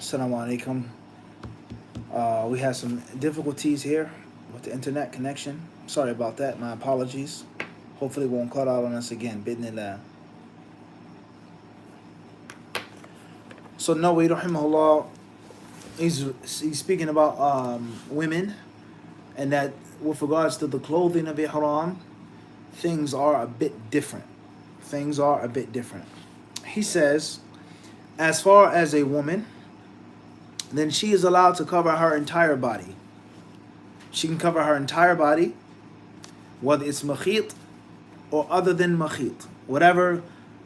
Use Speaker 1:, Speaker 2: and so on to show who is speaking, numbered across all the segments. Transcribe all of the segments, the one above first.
Speaker 1: Assalamu alaikum. We had some difficulties here with the internet connection. Sorry about that. My apologies. Hopefully it won't cut out on us again. Bidnillah. So Nawawi rahimahullah, he's speaking about women, and that with regards to the clothing of ihram, things are a bit different. Things are a bit different. He says, as far as a woman, then she is allowed to cover her entire body. She can cover her entire body, whether it's makhit or other than makhit, whatever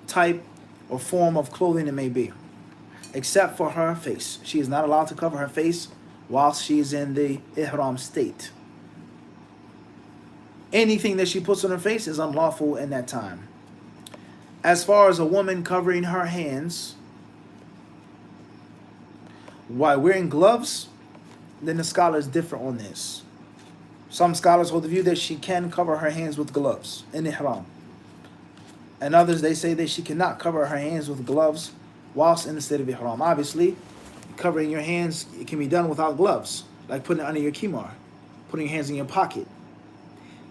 Speaker 1: type or form of clothing it may be, except for her face. She is not allowed to cover her face whilst she is in the ihram state. Anything that she puts on her face is unlawful in that time. As far as a woman covering her hands while wearing gloves, then the scholars differ on this. Some scholars hold the view that she can cover her hands with gloves in ihram. And others, they say that she cannot cover her hands with gloves whilst in the state of ihram. Obviously, covering your hands, it can be done without gloves, like putting it under your kimar, putting your hands in your pocket,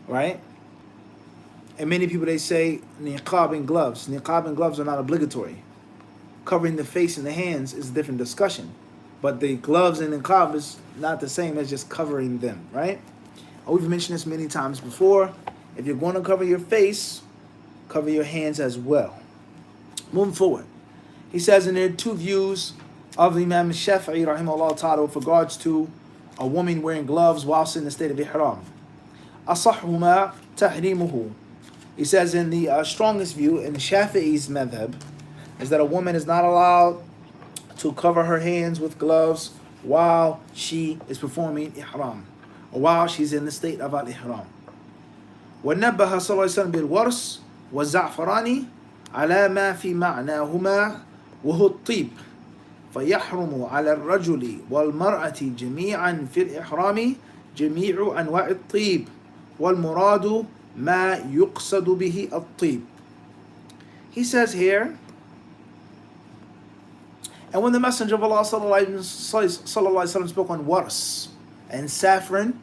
Speaker 1: right? And many people, they say niqab and gloves. Niqab and gloves are not obligatory. Covering the face and the hands is a different discussion. But the gloves and niqab is not the same as just covering them, right? We've mentioned this many times before. If you're going to cover your face, cover your hands as well. Moving forward, he says, and there are two views of Imam Shafi'i rahimahullah ta'ala with regards to a woman wearing gloves whilst in the state of ihram. Asahhuma tahrimuhu. He says, in the strongest view in Shafi'i's madhab is that a woman is not allowed to cover her hands with gloves while she is performing ihram, or while she's in the state of al-ihram. وَنَبَّهَ صلى الله عليه وسلم بِالْوَرْسِ وَالزَّعْفَرَانِ على ما في معناهما وهو الطيب فيحرم على الرجل والمرأة جميعا في الإحرام جميع أنواع الطيب والمراد ما يقصد به الطيب. He says here, and when the Messenger of Allah sallallahu alaihi wasallam spoke on wars and saffron,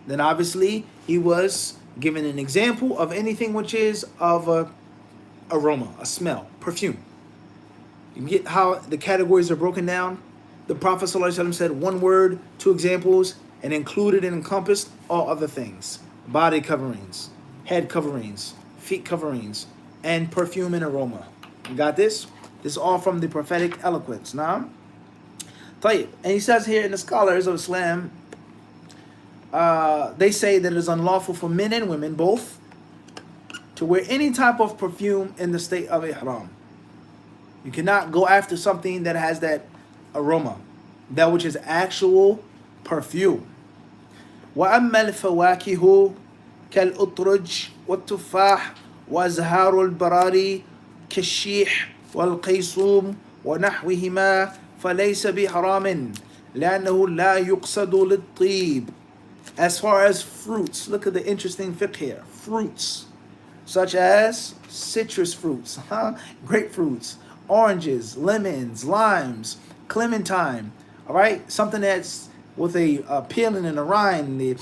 Speaker 1: then obviously he was giving an example of anything which is of a aroma, a smell, perfume. You get how the categories are broken down. The Prophet sallallahu alaihi wasallam said one word, two examples, and included and encompassed all other things: body coverings, head coverings, feet coverings, and perfume and aroma. You got this? This is all from the prophetic eloquence. Now, and he says here in the scholars of Islam, they say that it is unlawful for men and women both to wear any type of perfume in the state of ihram. You cannot go after something that has that aroma, that which is actual perfume. وَأَمَّا الْفَوَاكِهُ كَالْأُطْرُجِ وَالتُّفَّاحِ وَأَزْهَارُ الْبَرَارِ كَالشِّيحِ والقيصوم ونحوهما فليس بحرام لأنه لا يقصد للطيب. As far as fruits, look at the interesting fiqh here. Fruits such as citrus fruits, grapefruits, oranges, lemons, limes, clementine, all right, something that's with a peeling and a rind, you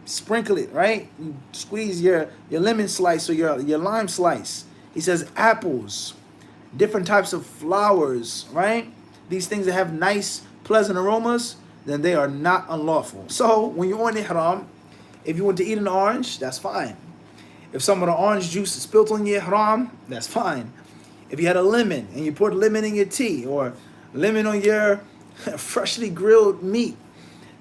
Speaker 1: sprinkle it, right? You squeeze your lemon slice or your lime slice. He says apples, different types of flowers, right? These things that have nice, pleasant aromas, then they are not unlawful. So when you're on ihram, if you want to eat an orange, that's fine. If some of the orange juice is spilled on your ihram, that's fine. If you had a lemon and you poured lemon in your tea, or lemon on your freshly grilled meat,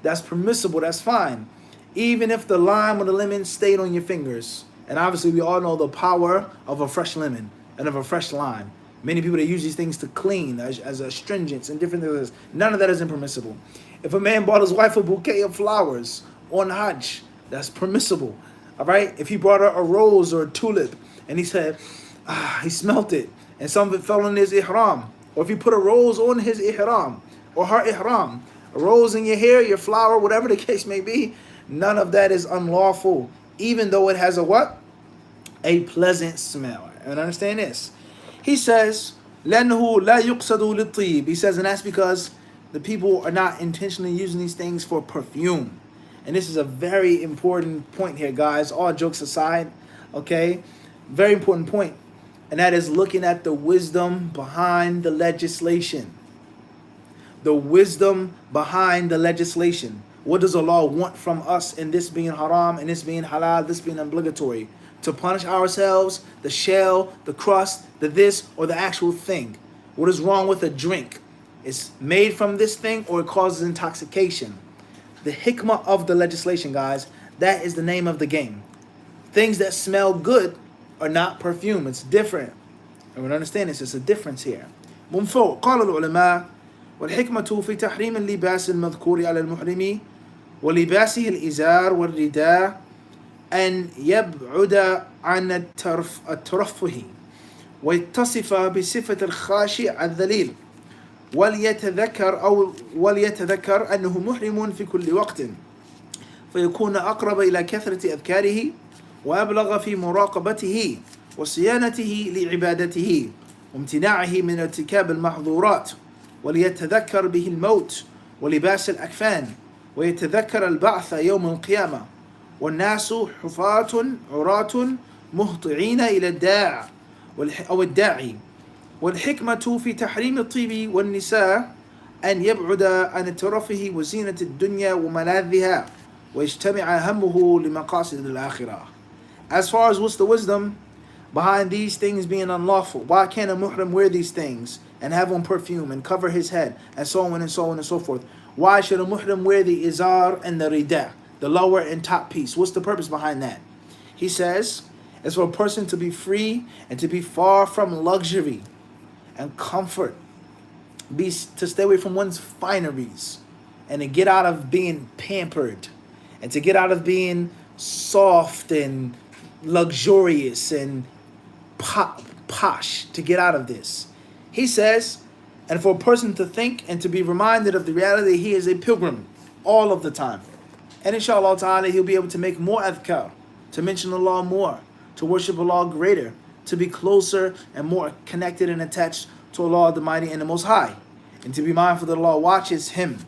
Speaker 1: that's permissible, that's fine. Even if the lime or the lemon stayed on your fingers. And obviously we all know the power of a fresh lemon and of a fresh lime. Many people, they use these things to clean as astringents and different things. None of that is impermissible. If a man bought his wife a bouquet of flowers on Hajj, that's permissible. All right? If he brought her a rose or a tulip and he said, he smelt it and some of it fell on his ihram. Or if he put a rose on his ihram or her ihram, a rose in your hair, your flower, whatever the case may be, none of that is unlawful, even though it has a what? A pleasant smell. And understand this. He says, لأنه لا يقصد للطيب. He says, and that's because the people are not intentionally using these things for perfume. And this is a very important point here, guys. All jokes aside, okay? Very important point. And that is looking at the wisdom behind the legislation. The wisdom behind the legislation. What does Allah want from us in this being haram and this being halal, this being obligatory? To punish ourselves, the shell, the crust, the this, or the actual thing? What is wrong with a drink? It's made from this thing or it causes intoxication. The hikmah of the legislation, guys, that is the name of the game. Things that smell good are not perfume. It's different. And we understand this. There's a difference here. من فوق قال العلماء والحكمة في تحريم اللباس المذكور على المحرم ولباسه الإزار والرداء أن يبعد عن الترفه ويتصف بصفة الخاشع الذليل وليتذكر أنه محرم في كل وقت فيكون أقرب إلى كثرة أذكاره وأبلغ في مراقبته وصيانته لعبادته وامتناعه من ارتكاب المحظورات وليتذكر به الموت ولباس الأكفان ويتذكر البعث يوم القيامة والناس حفاة عراة مهطعين إلى الداعي والحكمة في تحريم الطيب والنساء أن يبعد عن الترفه وزينة الدنيا وملاذها ويجتمع همه لمقاصد الآخرة. As far as what's the wisdom behind these things being unlawful, why can't a muhrim wear these things and have on perfume and cover his head and so on and so on and so forth? Why should a muhrim wear the izar and the rida, the lower and top piece? What's the purpose behind that? He says it's for a person to be free and to be far from luxury and comfort, to stay away from one's fineries and to get out of being pampered and to get out of being soft and luxurious and posh, to get out of this. He says, and for a person to think and to be reminded of the reality that he is a pilgrim all of the time. And inshallah ta'ala, he'll be able to make more adhkar, to mention Allah more, to worship Allah greater, to be closer and more connected and attached to Allah the Mighty and the Most High, and to be mindful that Allah watches him,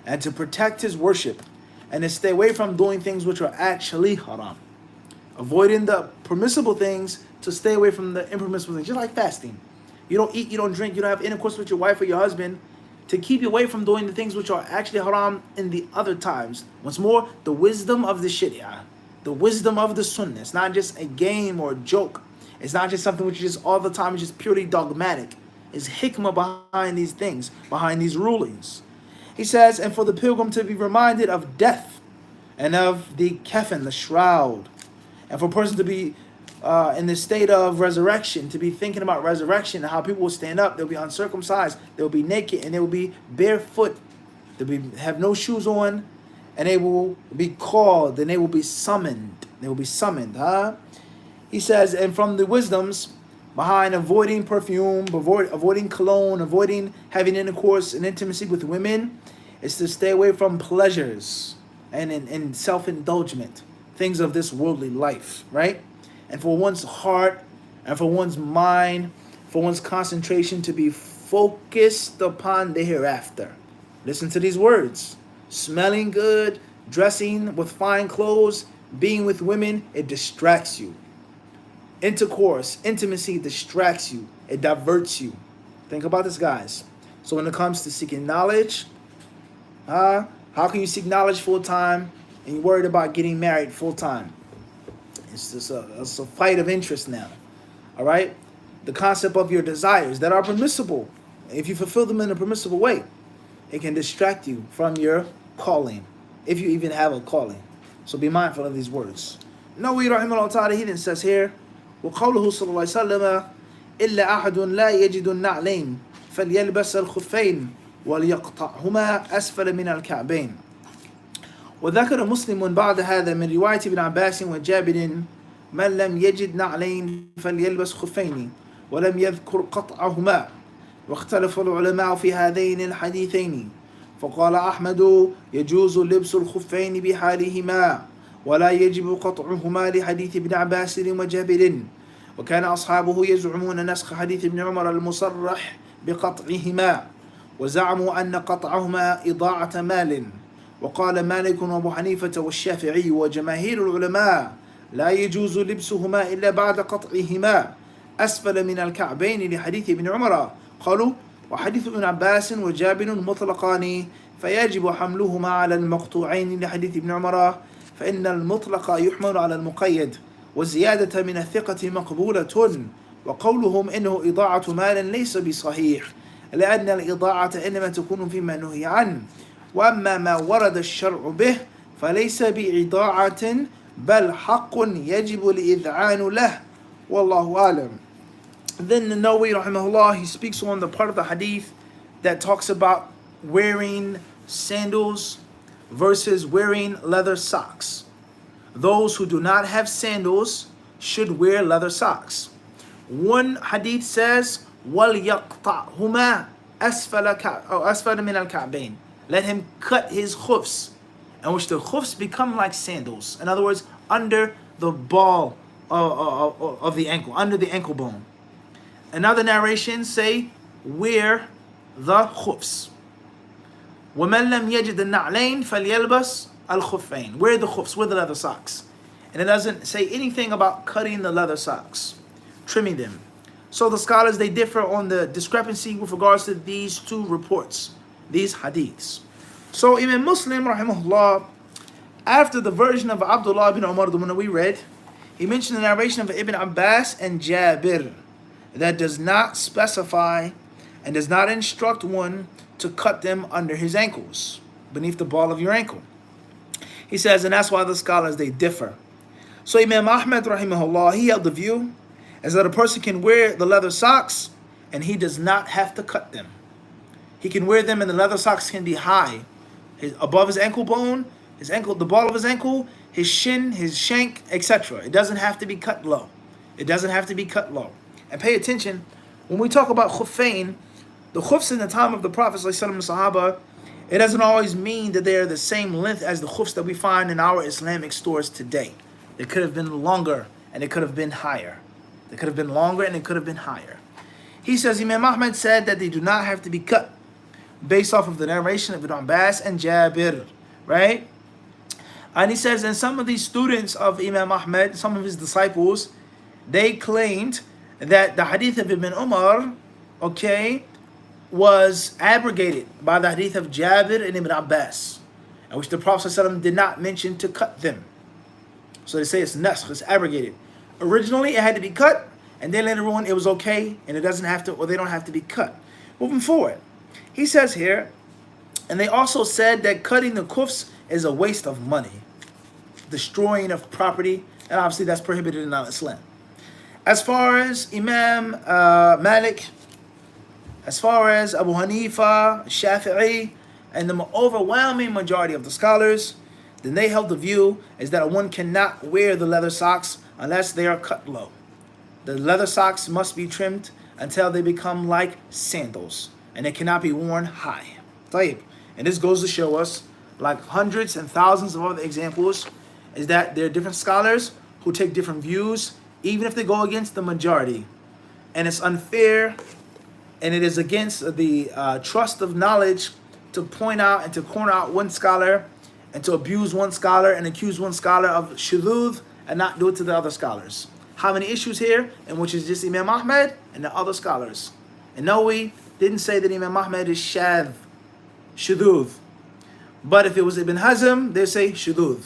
Speaker 1: and to protect his worship, and to stay away from doing things which are actually haram. Avoiding the permissible things to stay away from the impermissible things, just like fasting. You don't eat, you don't drink, you don't have intercourse with your wife or your husband, to keep you away from doing the things which are actually haram in the other times. Once more, the wisdom of the sharia, the wisdom of the sunnah. It's not just a game or a joke. It's not just something which is just all the time, it's just purely dogmatic. It's hikmah behind these things, behind these rulings. He says, and for the pilgrim to be reminded of death and of the kafan, the shroud, and for a person to be in the state of resurrection, to be thinking about resurrection and how people will stand up, they'll be uncircumcised, they'll be naked, and they will be barefoot, have no shoes on, and they will be called, and they will be summoned. They will be summoned. He says, and from the wisdoms behind avoiding perfume, avoiding cologne, avoiding having intercourse and intimacy with women, is to stay away from pleasures and self-indulgence, things of this worldly life, right? And for one's heart and for one's mind, for one's concentration to be focused upon the hereafter. Listen to these words. Smelling good, dressing with fine clothes, being with women, it distracts you. Intercourse, intimacy distracts you. It diverts you. Think about this, guys. So when it comes to seeking knowledge, how can you seek knowledge full time and you're worried about getting married full time? It's just it's a fight of interest now. All right? The concept of your desires that are permissible. If you fulfill them in a permissible way, it can distract you from your calling, if you even have a calling. So be mindful of these words. Nawawi rahimahullah ta'ala, he then says here, وقوله صلى الله عليه وسلم إلا أحد لا يجد النعلين فليلبس الخفين وليقطعهما أسفل من الكعبين. وذكر مسلم بعد هذا من رواية ابن عباس وجابر من لم يجد نعلين فليلبس خفين ولم يذكر قطعهما. واختلف العلماء في هذين الحديثين فقال أحمد يجوز لبس الخفين بحالهما ولا يجب قطعهما لحديث ابن عباس وجابر وكان أصحابه يزعمون نسخ حديث ابن عمر المصرح بقطعهما وزعموا أن قطعهما إضاعة مال. وقال مالك وأبو حنيفة والشافعي وجماهير العلماء لا يجوز لبسهما إلا بعد قطعهما أسفل من الكعبين لحديث ابن عمر. قالوا وحديث ابن عباس وجابر مطلقان فيجب حملهما على المقطوعين لحديث ابن عمر فإن المطلق يحمل على المقيد والزيادة من الثقة مقبولة. وقولهم إنه إضاعة مال ليس بصحيح لأن الإضاعة إنما تكون فيما نهي عنه وأما ما ورد الشرع به فليس بإضاعة بل حق يجب الإذعان له والله أعلم. Then the Nawawi rahimahullah, he speaks on the part of the hadith that talks about wearing sandals versus wearing leather socks. Those who do not have sandals should wear leather socks. One hadith says, وَلْيَقْطَعْهُمَا أَسْفَلَ مِنَ الْكَعْبَيْنِ. Let him cut his hoofs, in which the hoofs become like sandals. In other words, under the ball of the ankle, under the ankle bone. Another narration say, wear the hoofs. وَمَنْ لَمْ يَجِدْ النَّعْلَيْنِ فَلْيَلْبَسْ الْخُفَّيْنِ. Wear the hoofs, wear the leather socks. And it doesn't say anything about cutting the leather socks, trimming them. So the scholars, they differ on the discrepancy with regards to these two reports, these hadiths. So Imam Muslim, rahimahullah, after the version of Abdullah ibn Umar, the one that we read, he mentioned the narration of Ibn Abbas and Jabir that does not specify and does not instruct one to cut them under his ankles, beneath the ball of your ankle. He says, and that's why the scholars, they differ. So Imam Ahmad, rahimahullah, he held the view as that a person can wear the leather socks and he does not have to cut them. He can wear them and the leather socks can be high, above his ankle bone, his ankle, the ball of his ankle, his shin, his shank, etc. It doesn't have to be cut low. It doesn't have to be cut low. And pay attention, when we talk about khuffain, the khufs in the time of the Prophet ﷺ and Sahaba, it doesn't always mean that they are the same length as the khufs that we find in our Islamic stores today. They could have been longer and it could have been higher. They could have been longer and it could have been higher. He says, Imam Ahmad said that they do not have to be cut based off of the narration of Ibn Abbas and Jabir, right? And he says, and some of these students of Imam Ahmad, some of his disciples, they claimed that the hadith of Ibn Umar, okay, was abrogated by the hadith of Jabir and Ibn Abbas, in which the Prophet ﷺ did not mention to cut them. So they say it's naskh, it's abrogated. Originally it had to be cut, and then later on it was okay, and it doesn't have to, or they don't have to be cut. Moving forward, he says here, and they also said that cutting the kufs is a waste of money, destroying of property, and obviously that's prohibited in Islam. As far as Imam Malik, as far as Abu Hanifa, Shafi'i, and the overwhelming majority of the scholars, then they held the view is that one cannot wear the leather socks unless they are cut low. The leather socks must be trimmed until they become like sandals, and they cannot be worn high. طيب. And this goes to show us, like hundreds and thousands of other examples, is that there are different scholars who take different views, even if they go against the majority. And it's unfair, and it is against the trust of knowledge to point out and to corner out one scholar and to abuse one scholar and accuse one scholar of shudud and not do it to the other scholars. How many issues here? In which is just Imam Ahmad and the other scholars. And no, we didn't say that Imam Ahmad is shudud. But if it was Ibn Hazm, they say shudud.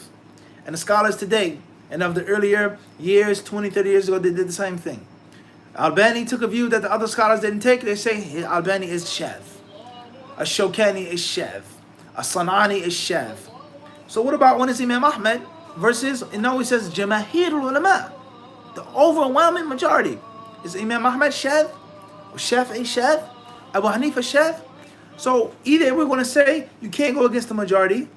Speaker 1: And the scholars today, and of the earlier years, 20, 30 years ago, they did the same thing. Albani took a view that the other scholars didn't take. They say Albani is shadh. Ash-Shawkani is shadh. As-San'ani is shadh. So what about when it's Imam Ahmad versus, and now he says Jamahir ulama, the overwhelming majority. Is Imam Ahmad shadh? Or Shafi'i shadh? Abu Hanifa shadh? So either we're going to say you can't go against the majority,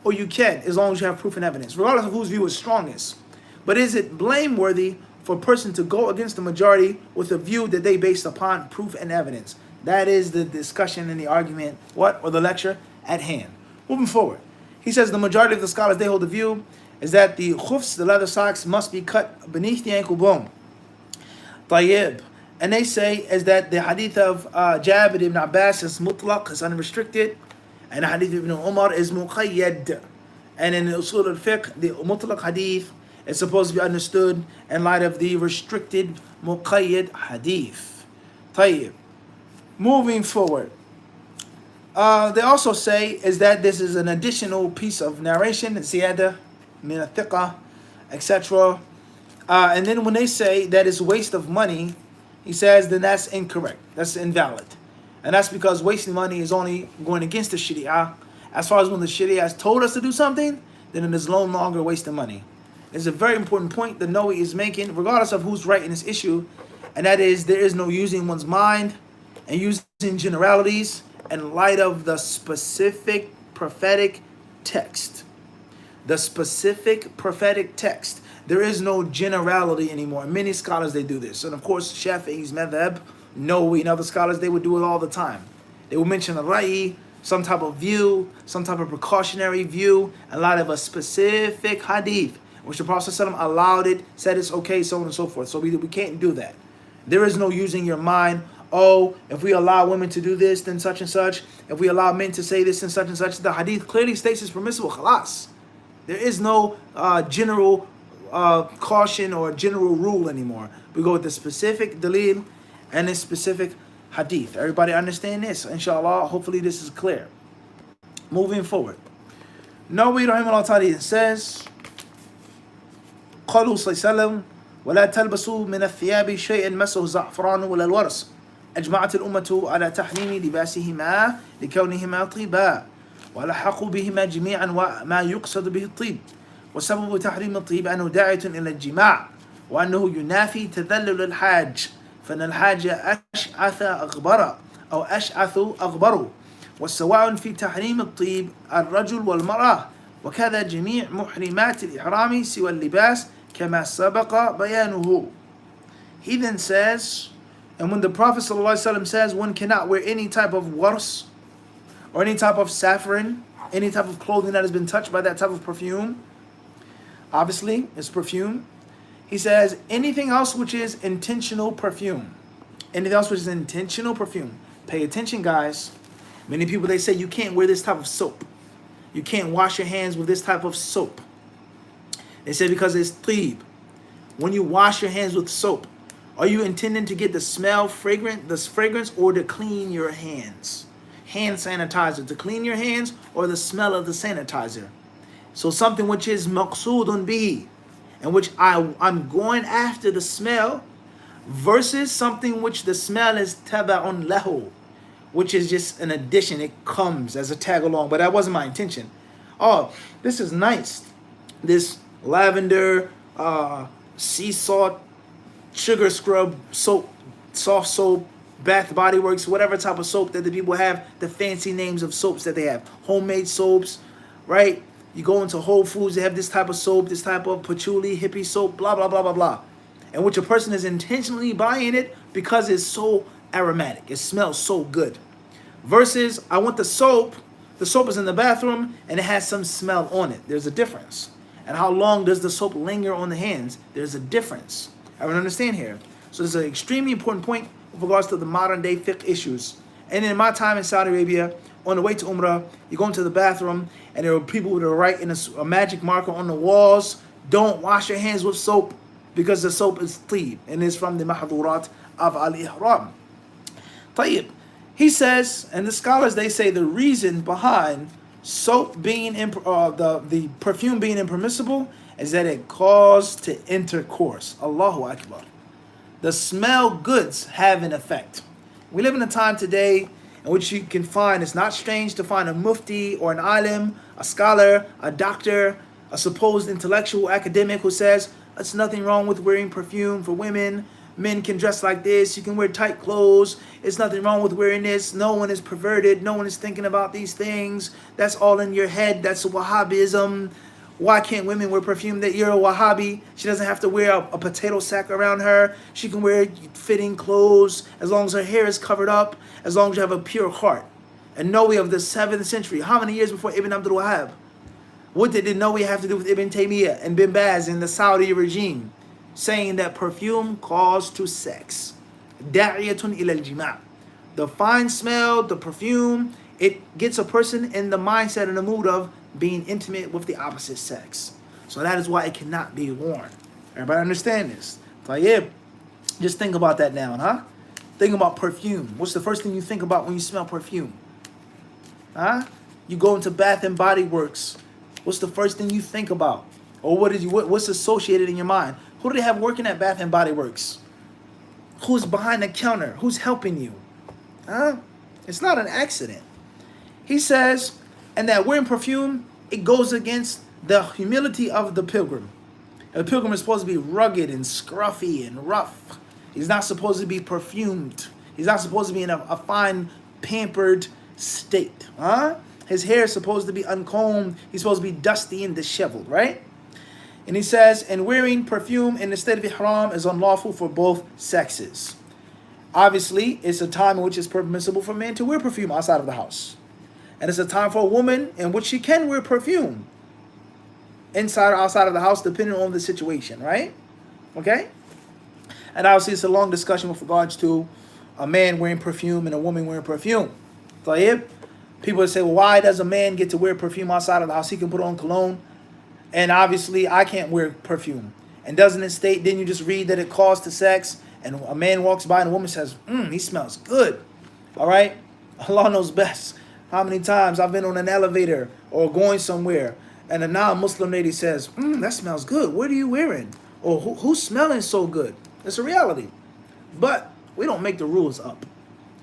Speaker 1: or you can, as long as you have proof and evidence, regardless of whose view is strongest. But is it blameworthy for a person to go against the majority with a view that they based upon proof and evidence? That is the discussion and the argument, or the lecture at hand. Moving forward, he says the majority of the scholars, they hold the view is that the khufs, the leather socks, must be cut beneath the ankle bone. طيب. And they say is that the hadith of Jabir ibn Abbas is mutlaq, is unrestricted, and the hadith of Ibn Umar is muqayyad. And in the usul al-fiqh, the mutlaq hadith is supposed to be understood in light of the restricted muqayyad hadith. طيب. Moving forward. They also say is that this is an additional piece of narration, ziyada, min al-thiqah, etc. And then when they say that it's waste of money, he says then that's incorrect. That's invalid. And that's because wasting money is only going against the Sharia. As far as when the Sharia has told us to do something, then it is no longer wasting money. It's a very important point that Nawawi is making, regardless of who's right in this issue, and that is there is no using one's mind and using generalities in light of the specific prophetic text. The specific prophetic text. There is no generality anymore. Many scholars, they do this. And of course, Shafi'i's madhab, Nawawi and other scholars, they would do it all the time. They would mention a ra'i, some type of view, some type of precautionary view, in light of a specific hadith, which the Prophet ﷺ allowed it, said it's okay, so on and so forth. So we can't do that. There is no using your mind. Oh, if we allow women to do this, then such and such. If we allow men to say this and such, the hadith clearly states it's permissible. Khalas. There is no general caution or general rule anymore. We go with the specific dalil and the specific hadith. Everybody understand this? Inshallah, hopefully this is clear. Moving forward. Nawawi rahimahullah ta'ala says, قالوا صلى الله عليه وسلم ولا تلبسوا من الثياب شيئا مسه زعفران ولا الورس أجمعت الأمة على تحريم لباسهما لكونهما طيبا ولحقوا بهما جميعا وما يقصد به الطيب وسبب تحريم الطيب أنه داعية إلى الجماع وأنه ينافي تذلل الحاج فإن الحاج أشعث أغبر أو أشعث أغبر والسواء في تحريم الطيب الرجل والمرأة وكذا جميع محرمات الإحرام سوى اللباس كما سبق بيانه. He then says, and when the Prophet ﷺ says one cannot wear any type of wars or any type of saffron, any type of clothing that has been touched by that type of perfume, obviously it's perfume. He says anything else which is intentional perfume. Anything else which is intentional perfume. Pay attention, guys. Many people, they say you can't wear this type of soap. You can't wash your hands with this type of soap. They say because it's tib. When you wash your hands with soap, are you intending to get the fragrance, or to clean your hands? Hand sanitizer, to clean your hands, or the smell of the sanitizer. So something which is maqsoodun bihi, in which I'm going after the smell, versus something which the smell is taba'un lahu, which is just an addition. It comes as a tag along, but that wasn't my intention. Oh, this is nice. This lavender, sea salt, sugar scrub soap, soft soap, Bath Body Works, whatever type of soap that the people have, the fancy names of soaps that they have. Homemade soaps, right? You go into Whole Foods, they have this type of soap, this type of patchouli, hippie soap, blah, blah, blah, blah, blah. And which a person is intentionally buying it because it's so aromatic. It smells so good. Versus, I want the soap is in the bathroom and it has some smell on it. There's a difference. And how long does the soap linger on the hands? There's a difference. Everyone understand here? So this is an extremely important point with regards to the modern day fiqh issues. And in my time in Saudi Arabia, on the way to Umrah, you go into the bathroom and there are people who are writing a magic marker on the walls, don't wash your hands with soap, because the soap is tib and is from the mahdurat of al-ihram. Tayyib. He says, and the scholars, they say the reason behind soap being the perfume being impermissible is that it caused to intercourse. Allahu Akbar. The smell goods have an effect. We live in a time today in which you can find, it's not strange to find a mufti or an alim, a scholar, a doctor, a supposed intellectual academic who says, there's nothing wrong with wearing perfume for women. Men can dress like this. You can wear tight clothes. It's nothing wrong with wearing this. No one is perverted. No one is thinking about these things. That's all in your head. That's Wahhabism. Why can't women wear perfume? That you're a Wahhabi. She doesn't have to wear a potato sack around her. She can wear fitting clothes as long as her hair is covered up, as long as you have a pure heart. And Nawawi of the 7th century, how many years before Ibn Abdul Wahhab? What did Nawawi have to do with Ibn Taymiyyah and Bin Baz and the Saudi regime? saying that perfume calls to sex. داعية إلى الجماع. The fine smell, the perfume, it gets a person in the mindset and the mood of being intimate with the opposite sex. So that is why it cannot be worn. Everybody understand this? طيب. Just think about that now, huh? Think about perfume. What's the first thing you think about when you smell perfume? Huh? You go into Bath and Body Works. What's the first thing you think about? Or what's associated in your mind? Who do they have working at Bath and Body Works? Who's behind the counter? Who's helping you? Huh? It's not an accident. He says, and that wearing perfume, it goes against the humility of the pilgrim. The pilgrim is supposed to be rugged and scruffy and rough. He's not supposed to be perfumed. He's not supposed to be in a fine, pampered state. Huh? His hair is supposed to be uncombed. He's supposed to be dusty and disheveled, right? And he says, and wearing perfume in the state of ihram is unlawful for both sexes. Obviously, it's a time in which it's permissible for men to wear perfume outside of the house. And it's a time for a woman in which she can wear perfume inside or outside of the house, depending on the situation, right? Okay? And obviously, it's a long discussion with regards to a man wearing perfume and a woman wearing perfume. طيب? People would say, well, why does a man get to wear perfume outside of the house? He can put on cologne. And obviously, I can't wear perfume. And doesn't it state, didn't you just read that it calls to sex? And a man walks by and a woman says, he smells good. All right? Allah knows best. How many times I've been on an elevator or going somewhere and a non-Muslim lady says, that smells good. What are you wearing? Or who's smelling so good? It's a reality. But we don't make the rules up.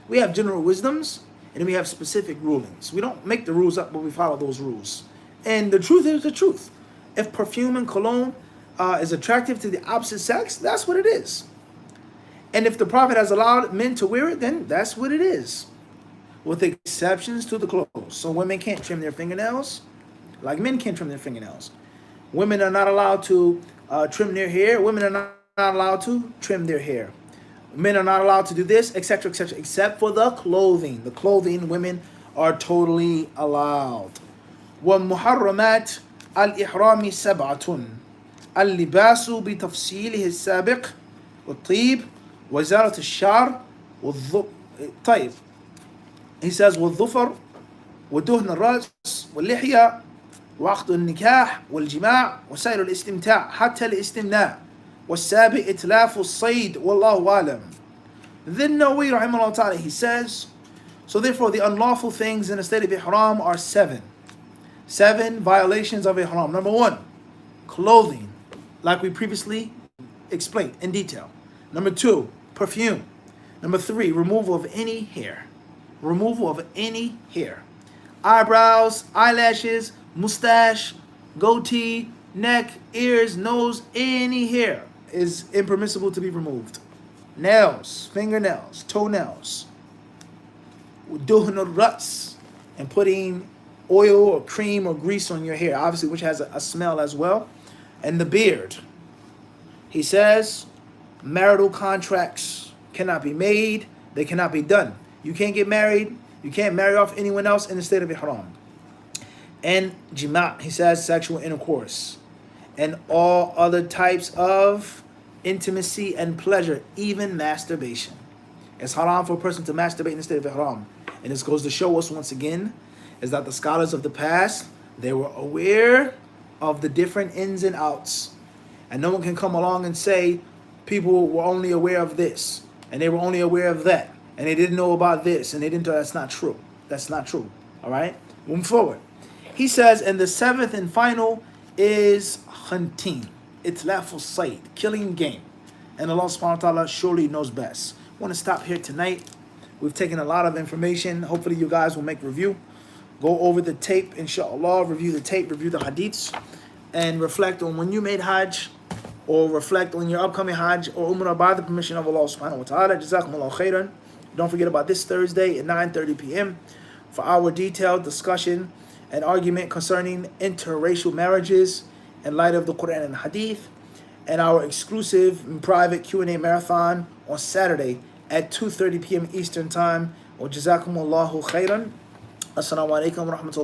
Speaker 1: We have general wisdoms and then we have specific rulings. We don't make the rules up, but we follow those rules. And the truth is the truth. If perfume and cologne is attractive to the opposite sex, that's what it is. And if the Prophet has allowed men to wear it, then that's what it is. With exceptions to the clothes. So women can't trim their fingernails like men can trim their fingernails. Women are not allowed to trim their hair. Women are not allowed to trim their hair. Men are not allowed to do this, etc., etc., except for the clothing. The clothing, women are totally allowed. وَمُحَرَّمَاتِ الْإِحْرَامِ سَبْعَةٌ اللِّبَاسُ بِتَفْصِيلِهِ السَّابِقِ وَالطِّيبِ وَزَارَةِ الشَّعْرِ طيب. He says, وَالظُّفَرْ وَدُهْنَ الرَّأْسِ وَاللِّحْيَةِ وعقد النكاح والجماع وسائر الاستمتاع حتى الاستمناء والسابع إتلاف الصيد والله أعلم. Then Nawawi rahimahullah ta'ala, he says, so therefore the unlawful things in the state of ihram are seven. Seven violations of ihram. Number one, clothing, like we previously explained in detail. Number two, perfume. Number three, removal of any hair. Removal of any hair. Eyebrows, eyelashes, mustache, goatee, neck, ears, nose, any hair is impermissible to be removed. Nails, fingernails, toenails. Duhn al-Rats, and putting oil or cream or grease on your hair, obviously, which has a smell as well. And the beard. He says, marital contracts cannot be made, they cannot be done. You can't get married, you can't marry off anyone else in the state of ihram. And jima', he says, sexual intercourse. And all other types of intimacy and pleasure, even masturbation. It's haram for a person to masturbate in the state of ihram. And this goes to show us once again, is that the scholars of the past, they were aware of the different ins and outs. And no one can come along and say, people were only aware of this, and they were only aware of that, and they didn't know about this, and they didn't know. That's not true. That's not true. All right? Moving forward. He says, and the seventh and final is hunting. Itlaful sayd, killing game. And Allah subhanahu wa ta'ala surely knows best. I want to stop here tonight. We've taken a lot of information. Hopefully you guys will make review. Go over the tape, inshallah. Review the tape, review the hadiths, and reflect on when you made hajj, or reflect on your upcoming hajj or umrah by the permission of Allah subhanahu wa ta'ala. Jazakumullah khairan. Don't forget about this Thursday at 9:30 p.m. for our detailed discussion and argument concerning interracial marriages in light of the Quran and Hadith, and our exclusive and private Q&A marathon on Saturday at 2:30 p.m. Eastern Time. Wa jazakumullahu khairan. Assalamu alaikum wa rahmatullah.